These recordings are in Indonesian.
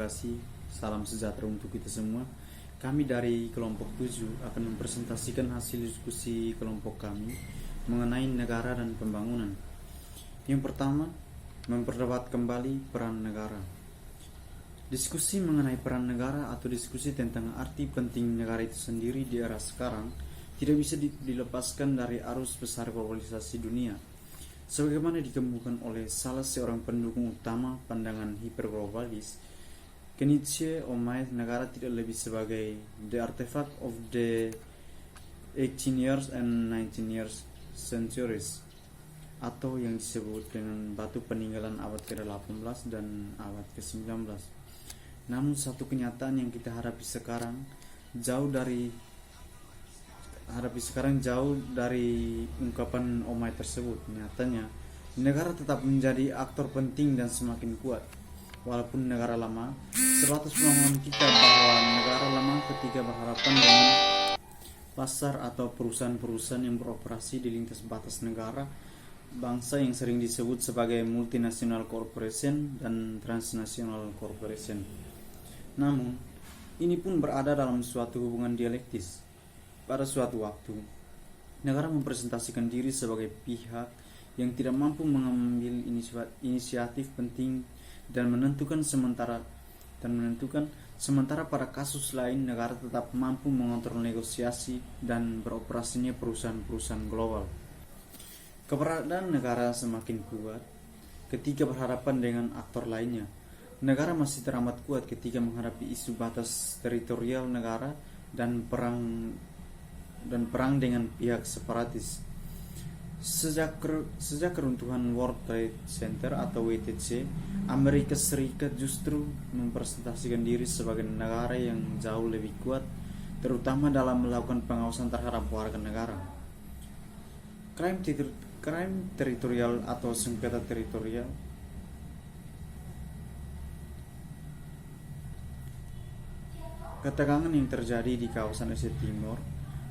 kasih, salam sejahtera untuk kita semua. Kami dari kelompok 7 akan mempresentasikan hasil diskusi kelompok kami mengenai negara dan pembangunan. Yang pertama, memperdebat kembali peran negara. Diskusi mengenai peran negara atau diskusi tentang arti penting negara itu sendiri di era sekarang tidak bisa dilepaskan dari arus besar globalisasi dunia. Sebagaimana dikemukakan oleh salah seorang pendukung utama pandangan hiperglobalis, Kenichi Omae, negara tidak lebih sebagai the artifact of the 18 years and 19 years centuries, atau yang disebut dengan batu peninggalan abad ke-18 dan abad ke-19. Namun satu kenyataan yang kita hadapi sekarang jauh dari ungkapan Omae tersebut. Nyatanya, negara tetap menjadi aktor penting dan semakin kuat. Walaupun negara lama, selalu pemahaman kita bahwa negara lama ketika berhadapan dengan pasar atau perusahaan-perusahaan yang beroperasi di lintas batas negara, bangsa yang sering disebut sebagai multinational corporation dan transnational corporation. Namun, ini pun berada dalam suatu hubungan dialektis. Pada suatu waktu, negara mempresentasikan diri sebagai pihak yang tidak mampu mengambil inisiatif penting dan menentukan sementara pada kasus lain negara tetap mampu mengontrol negosiasi dan beroperasinya perusahaan-perusahaan global. Keberadaan negara semakin kuat ketika berhadapan dengan aktor lainnya. Negara masih teramat kuat ketika menghadapi isu batas teritorial negara dan perang dengan pihak separatis. Sejak keruntuhan World Trade Center atau WTC, Amerika Serikat justru mempresentasikan diri sebagai negara yang jauh lebih kuat, terutama dalam melakukan pengawasan terhadap warga negara. Crime teritorial atau sengketa teritorial ketegangan yang terjadi di kawasan Asia Timur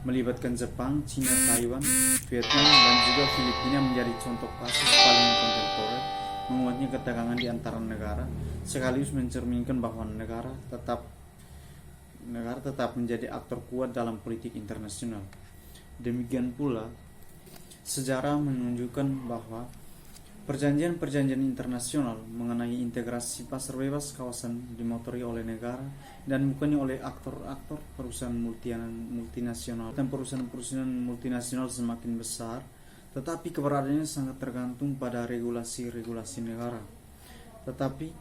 melibatkan Jepang, Cina, Taiwan, Vietnam, dan juga Filipina menjadi contoh kasus paling kontemporer menguatnya ketegangan di antara negara, sekaligus mencerminkan bahwa negara tetap menjadi aktor kuat dalam politik internasional. Demikian pula, sejarah menunjukkan bahwa perjanjian-perjanjian internasional mengenai integrasi pasar bebas kawasan dimotori oleh negara dan bukannya oleh aktor-aktor perusahaan multinasional. Dan perusahaan-perusahaan multinasional semakin besar, tetapi keberadaannya sangat tergantung pada regulasi-regulasi negara. Tetapi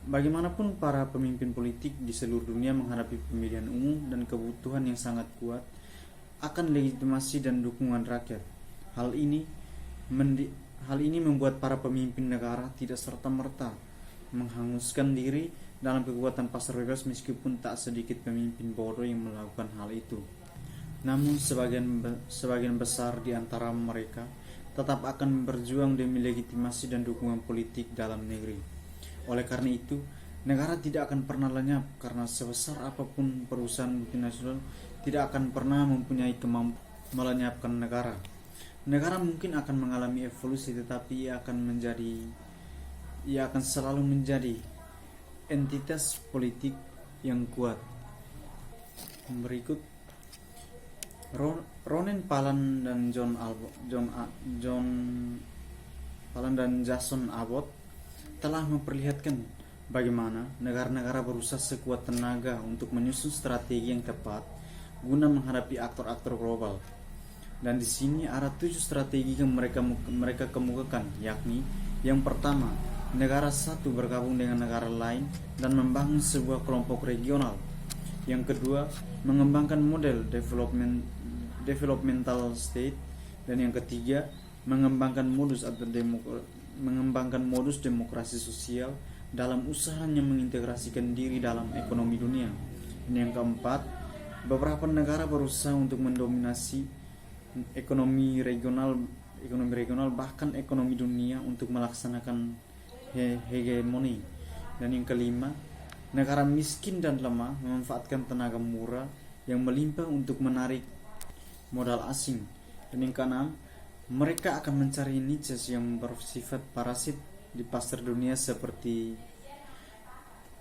bagaimanapun para pemimpin politik di seluruh dunia menghadapi pemilihan umum dan kebutuhan yang sangat kuat akan legitimasi dan dukungan rakyat. Hal ini membuat para pemimpin negara tidak serta-merta menghanguskan diri dalam kekuatan pasar bebas, meskipun tak sedikit pemimpin bodoh yang melakukan hal itu. Namun sebagian besar di antara mereka tetap akan berjuang demi legitimasi dan dukungan politik dalam negeri. Oleh karena itu, negara tidak akan pernah lenyap, karena sebesar apapun perusahaan multinasional tidak akan pernah mempunyai kemampuan melenyapkan negara. Negara mungkin akan mengalami evolusi, tetapi ia akan selalu menjadi entitas politik yang kuat. Berikut, Ronen Palan dan Jason Abbott telah memperlihatkan bagaimana negara-negara berusaha sekuat tenaga untuk menyusun strategi yang tepat guna menghadapi aktor-aktor global. Dan di sini ada 7 strategi yang mereka kemukakan, yakni yang pertama, negara satu bergabung dengan negara lain dan membangun sebuah kelompok regional. Yang kedua, mengembangkan model developmental state. Dan yang ketiga, mengembangkan modus demokrasi sosial dalam usahanya mengintegrasikan diri dalam ekonomi dunia. Dan yang keempat, beberapa negara berusaha untuk mendominasi ekonomi regional bahkan ekonomi dunia untuk melaksanakan hegemoni. Dan yang kelima, negara miskin dan lemah memanfaatkan tenaga murah yang melimpah untuk menarik modal asing. Dan yang keenam, mereka akan mencari niches yang bersifat parasit di pasar dunia seperti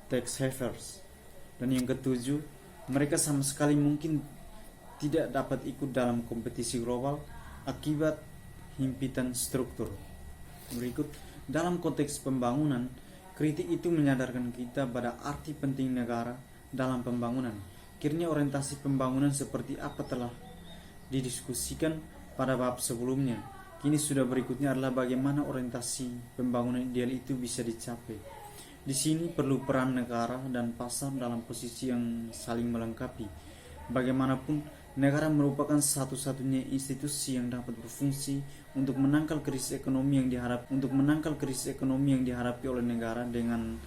tax havers. Dan yang ketujuh, mereka sama sekali mungkin tidak dapat ikut dalam kompetisi global akibat himpitan struktur. Berikut, dalam konteks pembangunan, kritik itu menyadarkan kita pada arti penting negara dalam pembangunan. Kiranya orientasi pembangunan seperti apa telah didiskusikan pada bab sebelumnya. Kini sudah berikutnya adalah bagaimana orientasi pembangunan ideal itu bisa dicapai. Di sini perlu peran negara dan pasar dalam posisi yang saling melengkapi. Bagaimanapun, negara merupakan satu-satunya institusi yang dapat berfungsi untuk menangkal krisis ekonomi yang dihadapi oleh negara dengan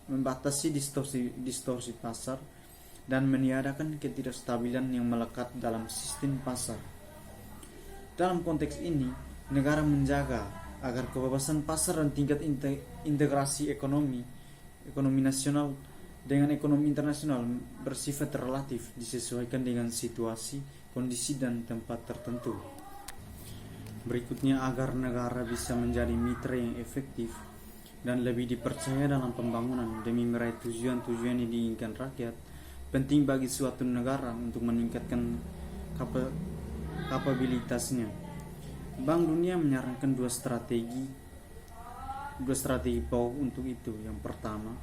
membatasi distorsi pasar dan meniadakan ketidakstabilan yang melekat dalam sistem pasar. Dalam konteks ini, negara menjaga agar kebebasan pasar dan tingkat integrasi ekonomi nasional dengan ekonomi internasional bersifat relatif, disesuaikan dengan situasi, kondisi, dan tempat tertentu. Berikutnya, agar negara bisa menjadi mitra yang efektif dan lebih dipercaya dalam pembangunan demi meraih tujuan-tujuan yang diinginkan rakyat, penting bagi suatu negara untuk meningkatkan kapabilitasnya. Bank Dunia menyarankan dua strategi pokok untuk itu. Yang pertama,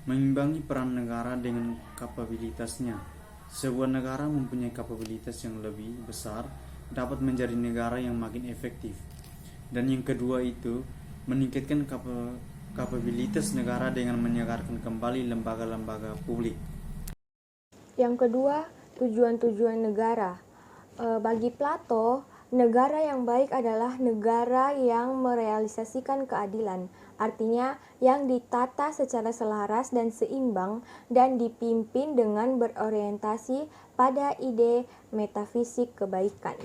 mengimbangi peran negara dengan kapabilitasnya. Sebuah negara mempunyai kapabilitas yang lebih besar dapat menjadi negara yang makin efektif. Dan yang kedua itu, meningkatkan kapabilitas negara dengan menyegarkan kembali lembaga-lembaga publik. Yang kedua, tujuan-tujuan negara. Bagi Plato, negara yang baik adalah negara yang merealisasikan keadilan, artinya yang ditata secara selaras dan seimbang dan dipimpin dengan berorientasi pada ide metafisik kebaikan.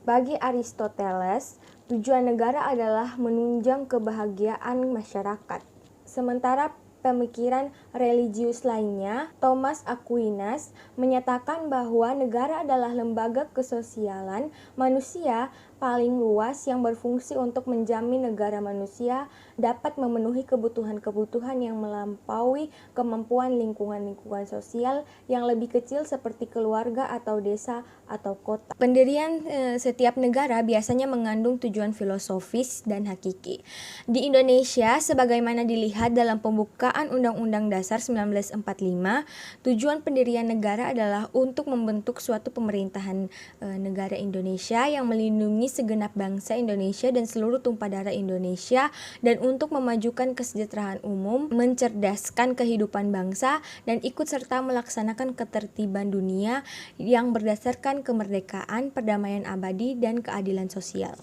Bagi Aristoteles, tujuan negara adalah menunjang kebahagiaan masyarakat. Sementara pemikiran religius lainnya, Thomas Aquinas, menyatakan bahwa negara adalah lembaga kesosialan manusia paling luas yang berfungsi untuk menjamin negara manusia dapat memenuhi kebutuhan-kebutuhan yang melampaui kemampuan lingkungan-lingkungan sosial yang lebih kecil seperti keluarga atau desa atau kota. Pendirian setiap negara biasanya mengandung tujuan filosofis dan hakiki. Di Indonesia, sebagaimana dilihat dalam pembukaan Undang-Undang Dasar 1945, tujuan pendirian negara adalah untuk membentuk suatu pemerintahan negara Indonesia yang melindungi segenap bangsa Indonesia dan seluruh tumpah darah Indonesia, dan untuk memajukan kesejahteraan umum, mencerdaskan kehidupan bangsa, dan ikut serta melaksanakan ketertiban dunia yang berdasarkan kemerdekaan, perdamaian abadi, dan keadilan sosial.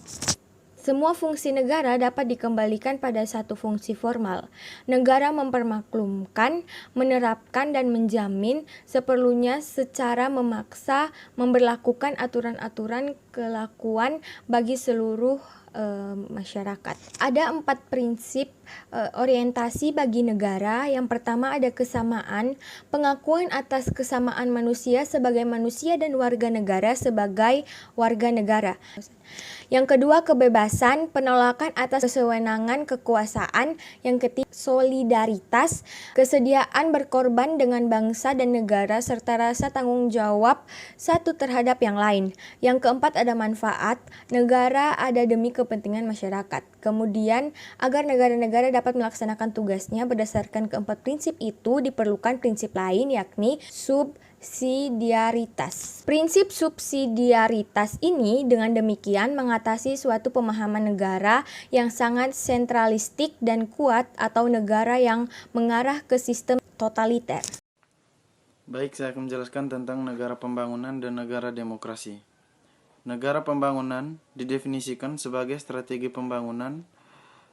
Semua fungsi negara dapat dikembalikan pada satu fungsi formal. Negara mempermaklumkan, menerapkan, dan menjamin seperlunya secara memaksa memberlakukan aturan-aturan kelakuan bagi seluruh masyarakat. Ada 4 prinsip orientasi bagi negara. Yang pertama ada kesamaan, pengakuan atas kesamaan manusia sebagai manusia dan warga negara sebagai warga negara. Yang kedua, kebebasan, penolakan atas kesewenangan kekuasaan. Yang ketiga, solidaritas, kesediaan berkorban dengan bangsa dan negara serta rasa tanggung jawab satu terhadap yang lain. Yang keempat, ada manfaat, negara ada demi kepentingan masyarakat. Kemudian, agar negara-negara dapat melaksanakan tugasnya berdasarkan keempat prinsip itu, diperlukan prinsip lain, yakni subsidiaritas. Prinsip subsidiaritas ini dengan demikian mengatasi suatu pemahaman negara yang sangat sentralistik dan kuat atau negara yang mengarah ke sistem totaliter. Baik, saya akan menjelaskan tentang negara pembangunan dan negara demokrasi. Negara pembangunan didefinisikan sebagai strategi pembangunan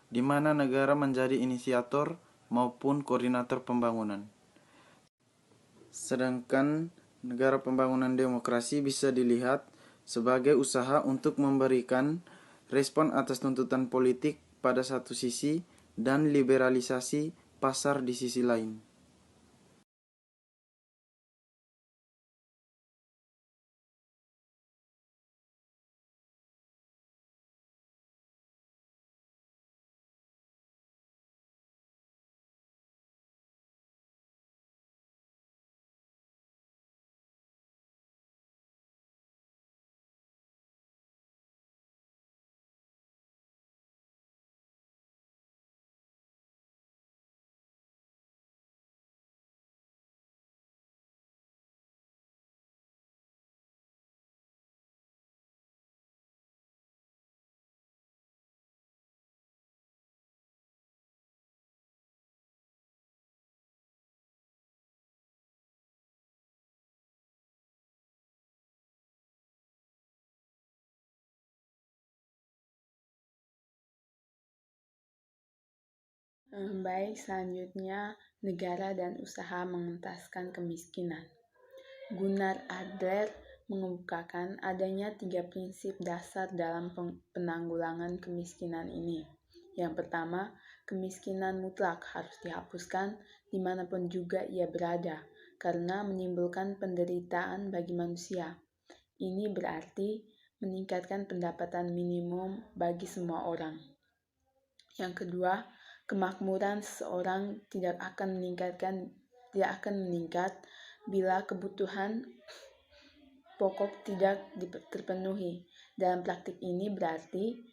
di mana negara menjadi inisiator maupun koordinator pembangunan. Sedangkan negara pembangunan demokrasi bisa dilihat sebagai usaha untuk memberikan respon atas tuntutan politik pada satu sisi dan liberalisasi pasar di sisi lain. Baik, selanjutnya negara dan usaha mengentaskan kemiskinan. Gunnar Adler mengemukakan adanya 3 prinsip dasar dalam penanggulangan kemiskinan ini. Yang pertama, kemiskinan mutlak harus dihapuskan dimanapun juga ia berada, karena menimbulkan penderitaan bagi manusia. Ini berarti meningkatkan pendapatan minimum bagi semua orang. Yang kedua, kemakmuran seseorang tidak akan meningkat bila kebutuhan pokok tidak terpenuhi. Dalam praktik ini berarti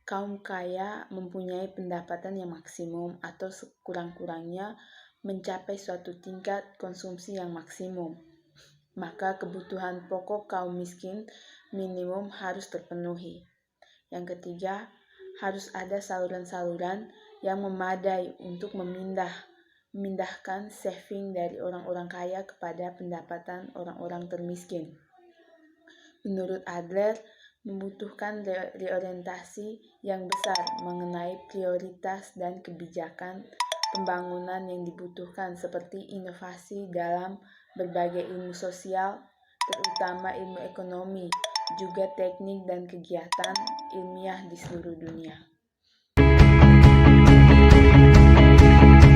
kaum kaya mempunyai pendapatan yang maksimum atau sekurang-kurangnya mencapai suatu tingkat konsumsi yang maksimum. Maka kebutuhan pokok kaum miskin minimum harus terpenuhi. Yang ketiga, harus ada saluran-saluran yang memadai untuk memindahkan saving dari orang-orang kaya kepada pendapatan orang-orang termiskin. Menurut Adler, membutuhkan reorientasi yang besar mengenai prioritas dan kebijakan pembangunan yang dibutuhkan, seperti inovasi dalam berbagai ilmu sosial, terutama ilmu ekonomi, juga teknik dan kegiatan ilmiah di seluruh dunia.